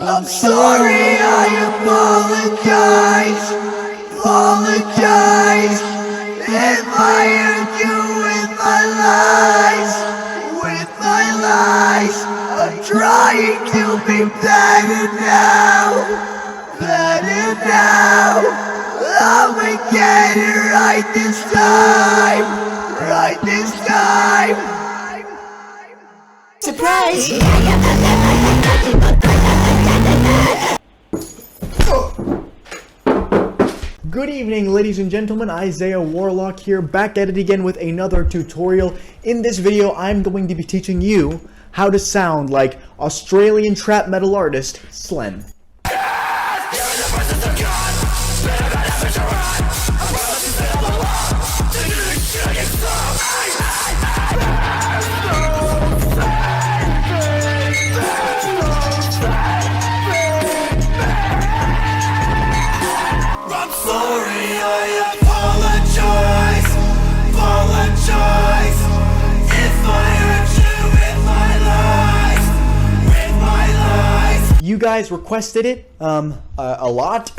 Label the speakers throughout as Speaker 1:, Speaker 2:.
Speaker 1: I'm sorry, I apologize if I hurt you with my lies, I'm trying to be better now, I'ma get it right this time, surprise!
Speaker 2: Good evening, ladies and gentlemen. Isaiah Warlock here, back at it again with another tutorial. In this video, I'm going to be teaching you how to sound like Australian trap metal artist Slen. You guys requested it a lot,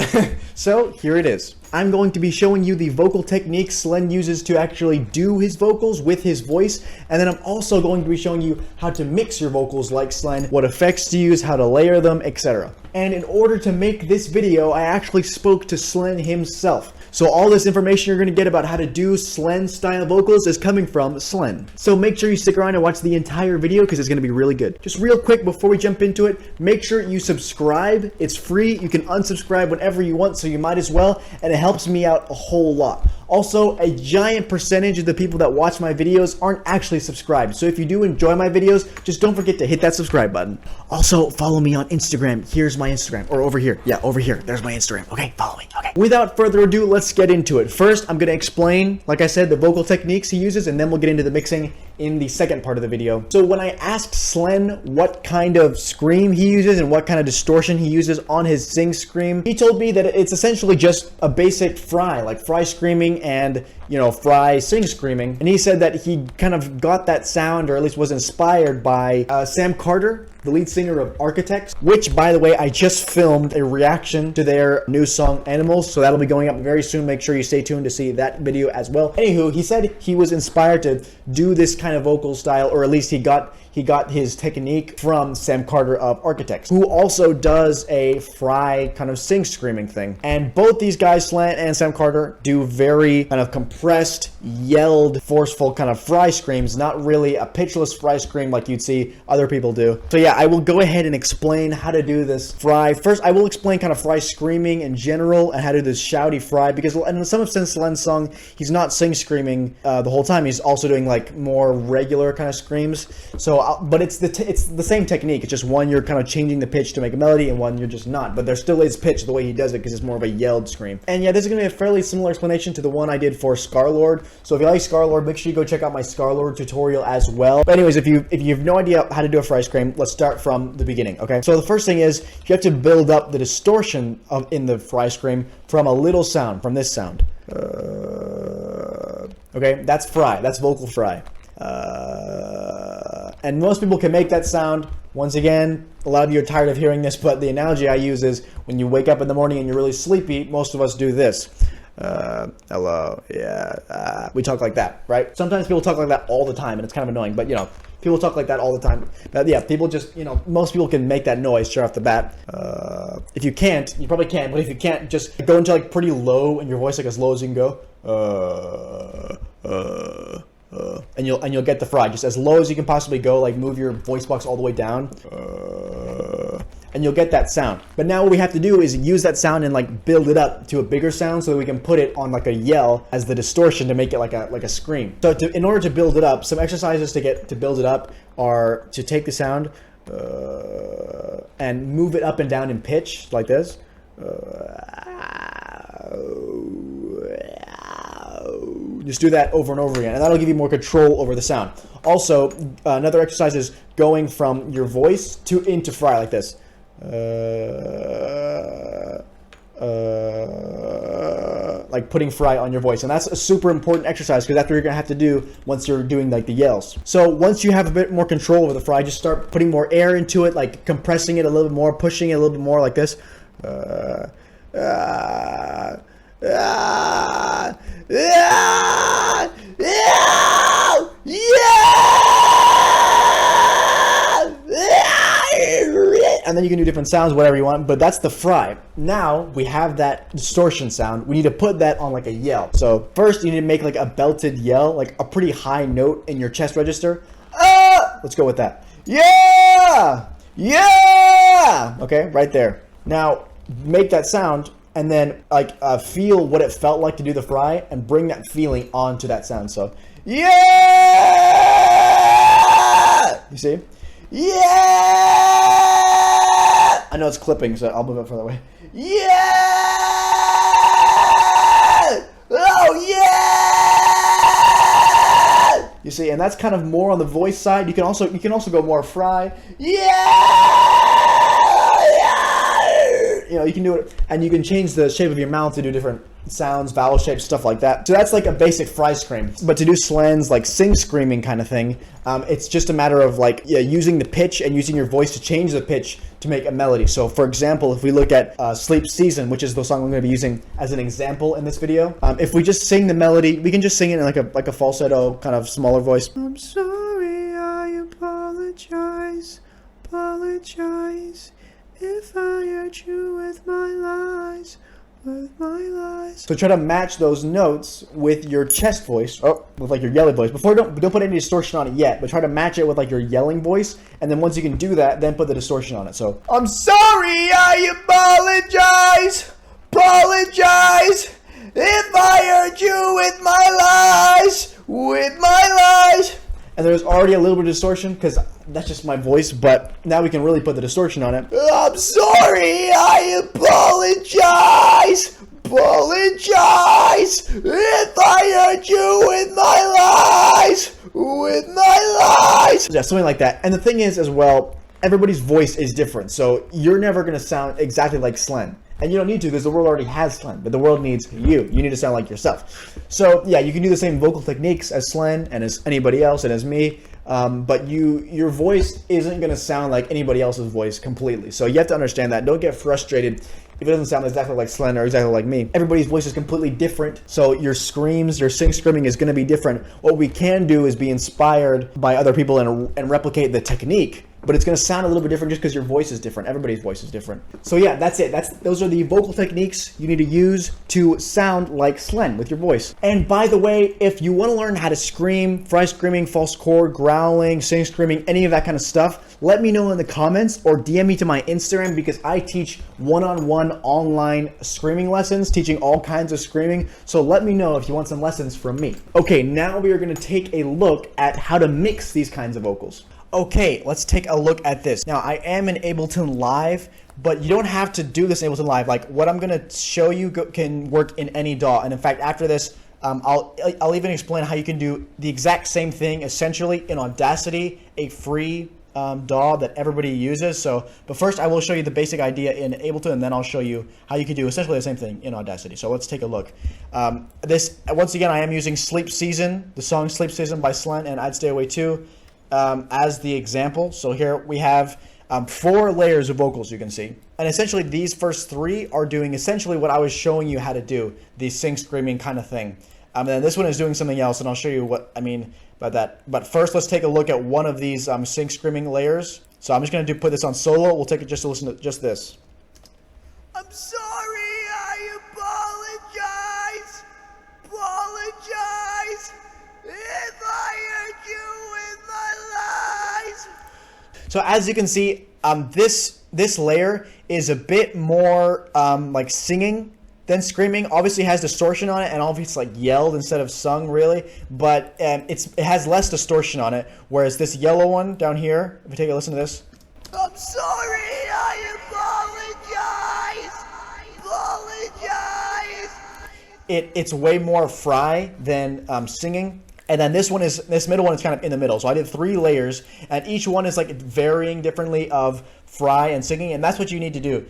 Speaker 2: so here it is. I'm going to be showing you the vocal techniques Slen uses to actually do his vocals with his voice, and then I'm also going to be showing you how to mix your vocals like Slen, what effects to use, how to layer them, etc. And in order to make this video, I actually spoke to Slen himself. So all this information you're going to get about how to do Slen style vocals is coming from Slen. So make sure you stick around and watch the entire video because it's going to be really good. Just real quick before we jump into it, make sure you subscribe. It's free. You can unsubscribe whenever you want, so you might as well, and it helps me out a whole lot. Also, a giant percentage of the people that watch my videos aren't actually subscribed. So if you do enjoy my videos, just don't forget to hit that subscribe button. Also, follow me on Instagram. Here's my Instagram. Or over here. Yeah, over here. There's my Instagram. Okay, follow me. Okay. Without further ado, let's get into it. First, I'm going to explain, like I said, the vocal techniques he uses, and then we'll get into the mixing in the second part of the video. So when I asked Slen what kind of scream he uses and what kind of distortion he uses on his sing scream, he told me that it's essentially just a basic fry, like fry screaming and, you know, fry sing screaming. And he said that he kind of got that sound, or at least was inspired by Sam Carter, the lead singer of Architects, which, by the way, I just filmed a reaction to their new song Animals, so that'll be going up very soon. Make sure you stay tuned to see that video as well. Anywho, he said he was inspired to do this kind of vocal style, or at least he got his technique from Sam Carter of Architects, who also does a fry kind of sing screaming thing. And both these guys, Slen and Sam Carter, do very kind of compressed, yelled, forceful kind of fry screams, not really a pitchless fry scream like you'd see other people do. So yeah, I will go ahead and explain how to do this fry. First, I will explain kind of fry screaming in general and how to do this shouty fry, because in some sense, Slen's song, he's not sing screaming the whole time. He's also doing like more regular kind of screams. So but it's the same technique. It's just one you're kind of changing the pitch to make a melody, and one you're just not. But there still is pitch the way he does it, because it's more of a yelled scream. And yeah, this is going to be a fairly similar explanation to the one I did for Scarlord. So if you like Scarlord, make sure you go check out my Scarlord tutorial as well. But anyways, if you have no idea how to do a fry scream, let's start from the beginning. Okay. So the first thing is you have to build up the distortion in the fry scream from a little sound, from this sound. Okay, that's fry. That's vocal fry. And most people can make that sound. Once again, a lot of you are tired of hearing this, but the analogy I use is when you wake up in the morning and you're really sleepy, most of us do this. Hello, yeah, we talk like that, right? Sometimes people talk like that all the time, and it's kind of annoying, but you know, people talk like that all the time. But yeah, people just, you know, most people can make that noise straight off the bat. If you can't, you probably can, but if you can't, just go into like pretty low in your voice, like as low as you can go. And you'll get the fry just as low as you can possibly go. Like move your voice box all the way down, and you'll get that sound. But now what we have to do is use that sound and like build it up to a bigger sound, so that we can put it on like a yell as the distortion to make it like a scream. So in order to build it up, some exercises to build it up are to take the sound and move it up and down in pitch like this. Just do that over and over again, and that'll give you more control over the sound. Also, another exercise is going from your voice into fry like this. like putting fry on your voice. And that's a super important exercise because that's what you're gonna have to do once you're doing like the yells. So once you have a bit more control over the fry, just start putting more air into it, like compressing it a little bit more, pushing it a little bit more like this. And then you can do different sounds, whatever you want, but that's the fry. Now we have that distortion sound. We need to put that on like a yell. So first you need to make like a belted yell, like a pretty high note in your chest register. Let's go with that. Yeah! Yeah! Okay, right there. Now make that sound and then like feel what it felt like to do the fry and bring that feeling onto that sound. So, yeah! You see? Yeah! I know it's clipping, so I'll move it further away. Yeah! Oh, yeah! You see, and that's kind of more on the voice side. You can also go more fry. Yeah! You know, you can do it, and you can change the shape of your mouth to do different sounds, vowel shapes, stuff like that. So that's like a basic fry scream. But to do Slen's like sing screaming kind of thing, it's just a matter of like using the pitch and using your voice to change the pitch to make a melody. So for example, if we look at Sleep Season, which is the song I'm going to be using as an example in this video, if we just sing the melody, we can just sing it in like a falsetto kind of smaller voice. I'm sorry, I apologize, if I hurt you with my lies. So try to match those notes with your chest voice, with like your yelling voice. Don't put any distortion on it yet, but try to match it with like your yelling voice. And then once you can do that, then put the distortion on it. So, I'm sorry, I apologize, if I hurt you with my lies, And there's already a little bit of distortion because that's just my voice, but now we can really put the distortion on it. I'm sorry, I apologize, if I hurt you with my lies, Yeah, something like that. And the thing is as well, everybody's voice is different, so you're never going to sound exactly like Slen. And you don't need to because the world already has Slen, but the world needs you. You need to sound like yourself. So yeah, you can do the same vocal techniques as Slen and as anybody else and as me, but your voice isn't going to sound like anybody else's voice completely. So you have to understand that. Don't get frustrated if it doesn't sound exactly like Slen or exactly like me. Everybody's voice is completely different, so your screams, your sing screaming is going to be different. What we can do is be inspired by other people and replicate the technique. But it's going to sound a little bit different just because your voice is different. Everybody's voice is different. So yeah, that's it. Those are the vocal techniques you need to use to sound like Slen with your voice. And by the way, if you want to learn how to scream, fry screaming, false chord, growling, sing screaming, any of that kind of stuff, let me know in the comments or DM me to my Instagram because I teach one-on-one online screaming lessons, teaching all kinds of screaming. So let me know if you want some lessons from me. Okay, now we are going to take a look at how to mix these kinds of vocals. Okay, let's take a look at this. Now, I am in Ableton Live, but you don't have to do this in Ableton Live. Like, what I'm going to show you can work in any DAW. And in fact, after this, I'll even explain how you can do the exact same thing, essentially, in Audacity, a free DAW that everybody uses. But first, I will show you the basic idea in Ableton, and then I'll show you how you can do essentially the same thing in Audacity. So let's take a look. Once again, I am using Sleep Season, the song Sleep Season by Slen and I'd Stay Away Too. As the example. So here we have 4 layers of vocals, you can see. And essentially these first 3 are doing essentially what I was showing you how to do, the sing screaming kind of thing. And then this one is doing something else, and I'll show you what I mean by that. But first, let's take a look at one of these sing screaming layers. So I'm just going to put this on solo. We'll take it just to listen to just this. I'm sorry, I apologize, if I hurt you with my lies. So as you can see, this layer is a bit more like singing than screaming. Obviously it has distortion on it, and obviously it's like yelled instead of sung, really. But it has less distortion on it, whereas this yellow one down here, if we take a listen to this. I'm sorry, I apologize. It's way more fry than singing. And then this middle one is kind of in the middle. So I did 3 layers, and each one is like varying differently of fry and singing, and that's what you need to do.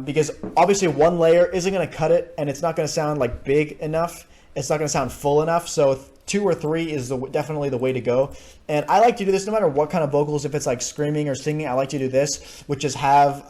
Speaker 2: Because obviously one layer isn't going to cut it, and it's not going to sound like big enough. It's not going to sound full enough. So 2 or 3 is definitely the way to go. And I like to do this no matter what kind of vocals. If it's like screaming or singing, I like to do this, which is have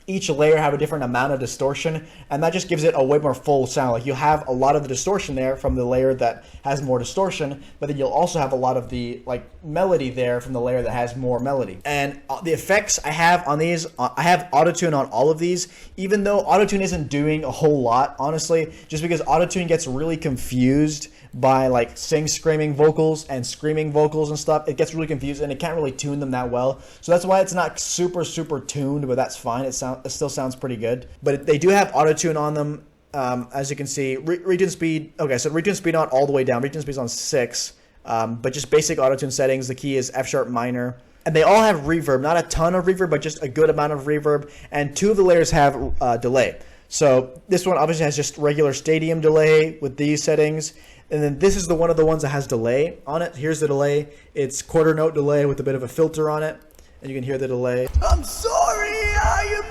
Speaker 2: each layer have a different amount of distortion, and that just gives it a way more full sound. Like you have a lot of the distortion there from the layer that has more distortion, but then you'll also have a lot of the like melody there from the layer that has more melody. And the effects I have on these, I have Autotune on all of these, even though Autotune isn't doing a whole lot, honestly, just because Autotune gets really confused by like screaming vocals and screaming vocals and stuff. It gets really confused and it can't really tune them that well. So that's why it's not super tuned, but that's fine. It still sounds pretty good. But they do have Autotune on them. As you can see, retune speed. Okay, so retune speed not all the way down. Retune speed is on 6, but just basic Autotune settings. The key is F sharp minor. And they all have reverb, not a ton of reverb, but just a good amount of reverb. And 2 of the layers have delay. So this one obviously has just regular stadium delay with these settings. And then this is one of the ones that has delay on it. Here's the delay. It's quarter note delay with a bit of a filter on it. And you can hear the delay.
Speaker 1: I'm sorry, I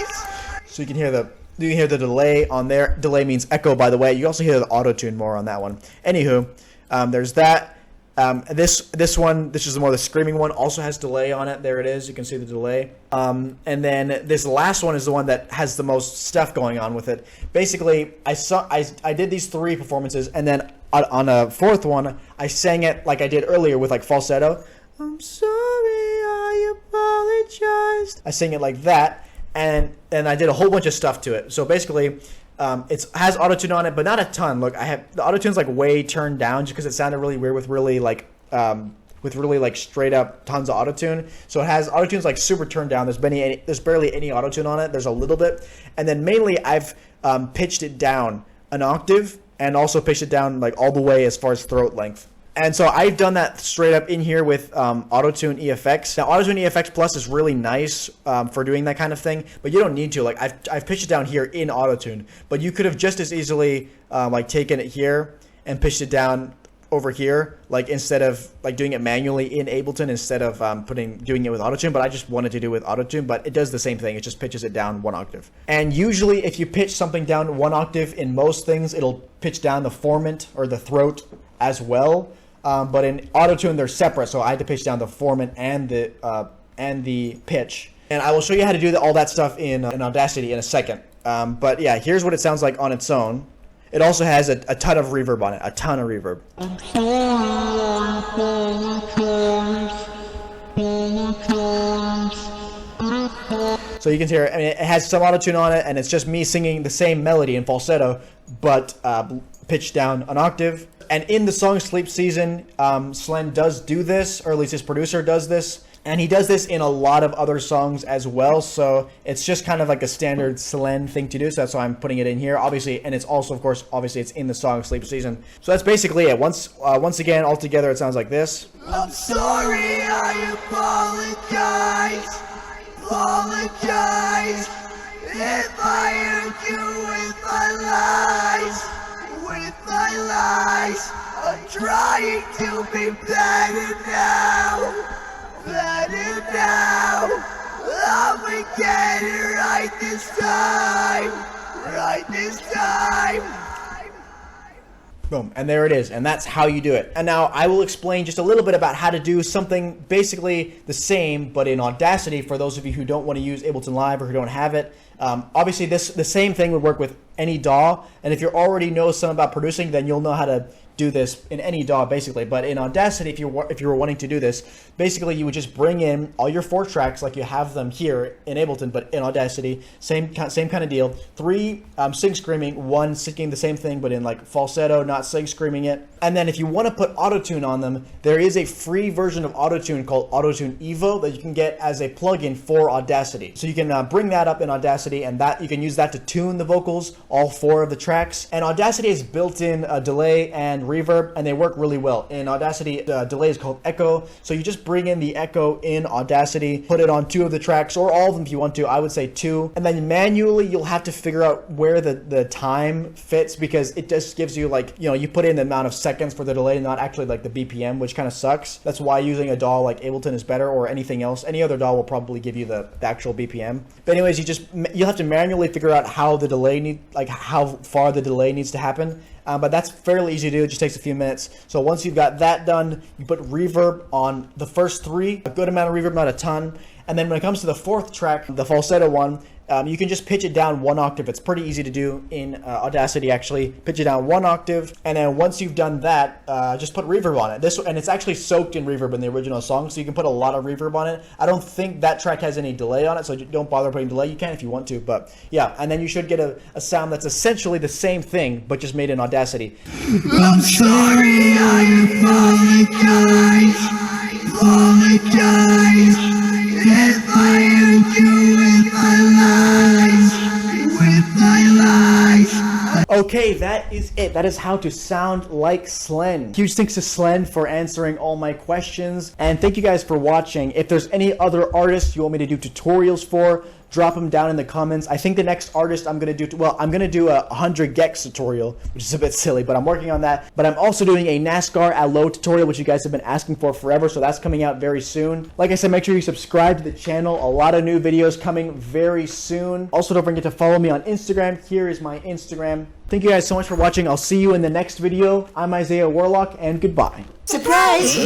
Speaker 1: apologize.
Speaker 2: So you can hear the delay on there. Delay means echo, by the way. You also hear the auto-tune more on that one. Anywho, there's that. This one, this is more the screaming one, also has delay on it. There it is. You can see the delay. And then this last one is the one that has the most stuff going on with it. Basically, I did these 3 performances, and then on a 4th one, I sang it like I did earlier with like falsetto. I'm sorry, I apologize. I sing it like that, and I did a whole bunch of stuff to it. So basically, it has autotune on it, but not a ton. Look, I have the autotune's like way turned down just because it sounded really weird with really like straight up tons of autotune. So it has autotune's like super turned down. There's barely any autotune on it. There's a little bit, and then mainly I've pitched it down an octave and also pitched it down like all the way as far as throat length. And so I've done that straight up in here with Autotune EFX. Now Autotune EFX Plus is really nice for doing that kind of thing, but you don't need to. Like I've pitched it down here in Autotune, but you could have just as easily like taken it here and pitched it down over here, like instead of like doing it manually in Ableton instead of doing it with Autotune. But I just wanted to do it with Autotune, but it does the same thing. It just pitches it down 1 octave. And usually if you pitch something down 1 octave in most things, it'll pitch down the formant or the throat as well. But in Autotune, they're separate, so I had to pitch down the formant and the pitch. And I will show you how to do all that stuff in Audacity in a second. But yeah, here's what it sounds like on its own. It also has a ton of reverb on it, a ton of reverb. So you can hear, I mean, it has some autotune on it, and it's just me singing the same melody in falsetto, but pitched down an octave. And in the song Sleep Season, Slen does do this, or at least his producer does this. And he does this in a lot of other songs as well, so it's just kind of like a standard Slen thing to do, so that's why I'm putting it in here, obviously. And it's also, of course, obviously it's in the song Sleep Season. So that's basically it. Once again, all together, it sounds like this.
Speaker 1: I'm sorry, I apologize if I hurt you with my lies, I'm trying to be better now. I'ma get it right this time.
Speaker 2: Boom, and there it is, and that's how you do it. And now I will explain just a little bit about how to do something basically the same, but in Audacity for those of you who don't want to use Ableton Live or who don't have it. Obviously, the same thing would work with any DAW, and if you already know something about producing, then you'll know how to do this in any DAW basically. But in Audacity, if you were wanting to do this, basically you would just bring in all your 4 tracks like you have them here in Ableton, but in Audacity, same kind of deal. 3 sing screaming, 1 singing the same thing but in like falsetto, not sing screaming it. And then if you want to put autotune on them, there is a free version of autotune called Autotune Evo that you can get as a plugin for Audacity. So you can bring that up in Audacity, and that you can use that to tune the vocals, all 4 of the tracks. And Audacity has built in delay and reverb, and they work really well. In Audacity, the delay is called echo, so you just bring in the echo in Audacity, put it on 2 of the tracks, or all of them if you want to. I would say 2, and then manually you'll have to figure out where the time fits, because it just gives you, like, you know, you put in the amount of seconds for the delay, not actually like the BPM, which kind of sucks. That's why using a DAW like Ableton is better, or anything else. Any other DAW will probably give you the actual BPM. But anyways, you'll have to manually figure out how the delay how far the delay needs to happen. But that's fairly easy to do. It just takes a few minutes. So once you've got that done, you put reverb on the first 3, a good amount of reverb, not a ton. And then when it comes to the 4th track, the falsetto one, you can just pitch it down 1 octave. It's pretty easy to do in Audacity, actually. Pitch it down 1 octave, and then once you've done that, just put reverb on it. And it's actually soaked in reverb in the original song, so you can put a lot of reverb on it. I don't think that track has any delay on it, so don't bother putting delay. You can if you want to, but yeah. And then you should get a sound that's essentially the same thing, but just made in Audacity.
Speaker 1: I'm sorry, I apologize if I hurt you with my lies.
Speaker 2: Okay, that is it. That is how to sound like Slen. Huge thanks to Slen for answering all my questions, and thank you guys for watching. If there's any other artists you want me to do tutorials for, drop them down in the comments. I think the next artist I'm going to do, I'm going to do a 100 gex tutorial, which is a bit silly, but I'm working on that. But I'm also doing a NASCAR at low tutorial, which you guys have been asking for forever, so that's coming out very soon. Like I said, make sure you subscribe to the channel. A lot of new videos coming very soon. Also, don't forget to follow me on Instagram. Here is my Instagram. Thank you guys so much for watching. I'll see you in the next video. I'm Isaiah Warlock, and goodbye.
Speaker 1: Surprise!